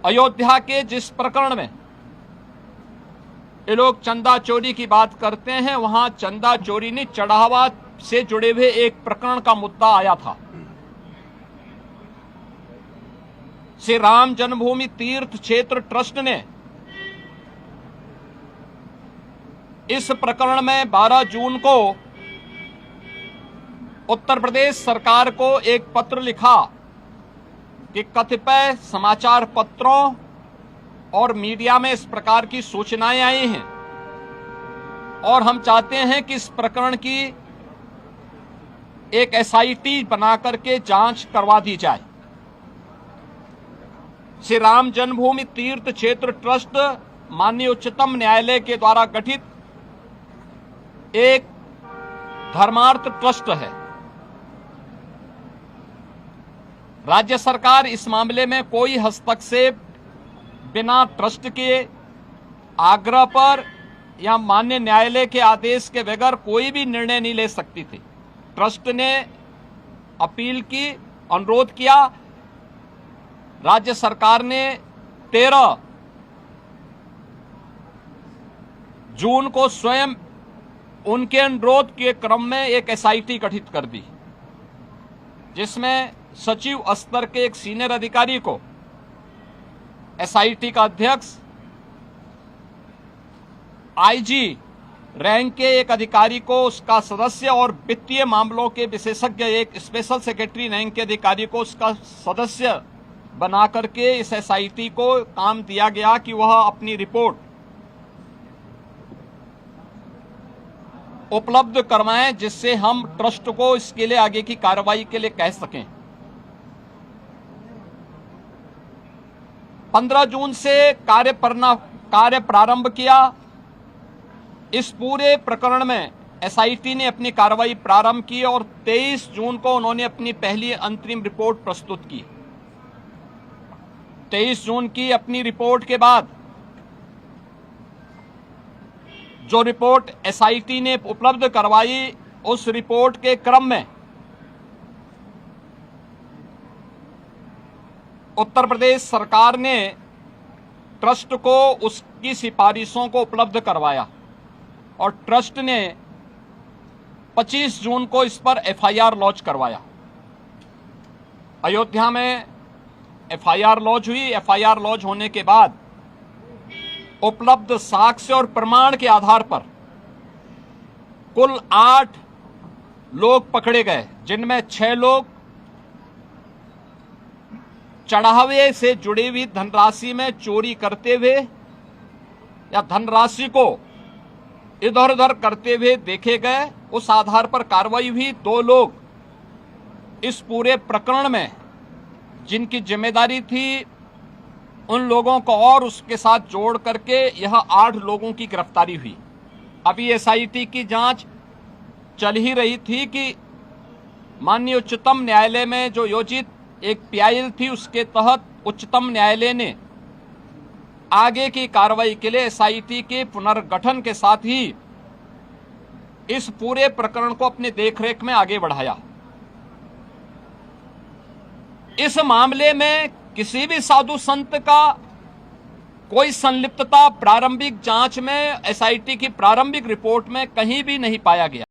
अयोध्या के जिस प्रकरण में ये लोग चंदा चोरी की बात करते हैं, वहां चंदा चोरी नहीं, चढ़ावा से जुड़े हुए एक प्रकरण का मुद्दा आया था। श्री राम जन्मभूमि तीर्थ क्षेत्र ट्रस्ट ने इस प्रकरण में 12 जून को उत्तर प्रदेश सरकार को एक पत्र लिखा कि कतिपय समाचार पत्रों और मीडिया में इस प्रकार की सूचनाएं आई हैं और हम चाहते हैं कि इस प्रकरण की एक एसआईटी बना करके जांच करवा दी जाए। श्री राम जन्मभूमि तीर्थ क्षेत्र ट्रस्ट माननीय उच्चतम न्यायालय के द्वारा गठित एक धर्मार्थ ट्रस्ट है। राज्य सरकार इस मामले में कोई हस्तक्षेप बिना ट्रस्ट के आग्रह पर या माननीय न्यायालय के आदेश के बगैर कोई भी निर्णय नहीं ले सकती थी। ट्रस्ट ने अपील की, अनुरोध किया, राज्य सरकार ने 13 जून को स्वयं उनके अनुरोध के क्रम में एक एसआईटी गठित कर दी, जिसमें सचिव स्तर के एक सीनियर अधिकारी को एसआईटी का अध्यक्ष, आईजी रैंक के एक अधिकारी को उसका सदस्य और वित्तीय मामलों के विशेषज्ञ एक स्पेशल सेक्रेटरी रैंक के अधिकारी को उसका सदस्य बना करके इस एसआईटी को काम दिया गया कि वह अपनी रिपोर्ट उपलब्ध करवाएं, जिससे हम ट्रस्ट को इसके लिए आगे की कार्रवाई के लिए कह सकें। 15 जून से कार्य प्रारंभ किया। इस पूरे प्रकरण में एसआईटी ने अपनी कार्रवाई प्रारंभ की और 23 जून को उन्होंने अपनी पहली अंतरिम रिपोर्ट प्रस्तुत की। 23 जून की अपनी रिपोर्ट के बाद जो रिपोर्ट एसआईटी ने उपलब्ध करवाई, उस रिपोर्ट के क्रम में उत्तर प्रदेश सरकार ने ट्रस्ट को उसकी सिफारिशों को उपलब्ध करवाया और ट्रस्ट ने 25 जून को इस पर एफआईआर लॉन्च करवाया। अयोध्या में एफआईआर लॉन्च हुई। एफआईआर लॉन्च होने के बाद उपलब्ध साक्ष्य और प्रमाण के आधार पर कुल 8 लोग पकड़े गए, जिनमें 6 लोग चढ़ावे से जुड़ी हुई धनराशि में चोरी करते हुए या धनराशि को इधर उधर करते हुए देखे गए। उस आधार पर कार्रवाई हुई। 2 लोग इस पूरे प्रकरण में जिनकी जिम्मेदारी थी, उन लोगों को और उसके साथ जोड़ करके यह 8 लोगों की गिरफ्तारी हुई। अभी एसआईटी की जांच चल ही रही थी कि माननीय उच्चतम न्यायालय में जो योजित एक पीआईएल थी, उसके तहत उच्चतम न्यायालय ने आगे की कार्रवाई के लिए एसआईटी के पुनर्गठन के साथ ही इस पूरे प्रकरण को अपनी देखरेख में आगे बढ़ाया। इस मामले में किसी भी साधु संत का कोई संलिप्तता प्रारंभिक जांच में एसआईटी की प्रारंभिक रिपोर्ट में कहीं भी नहीं पाया गया।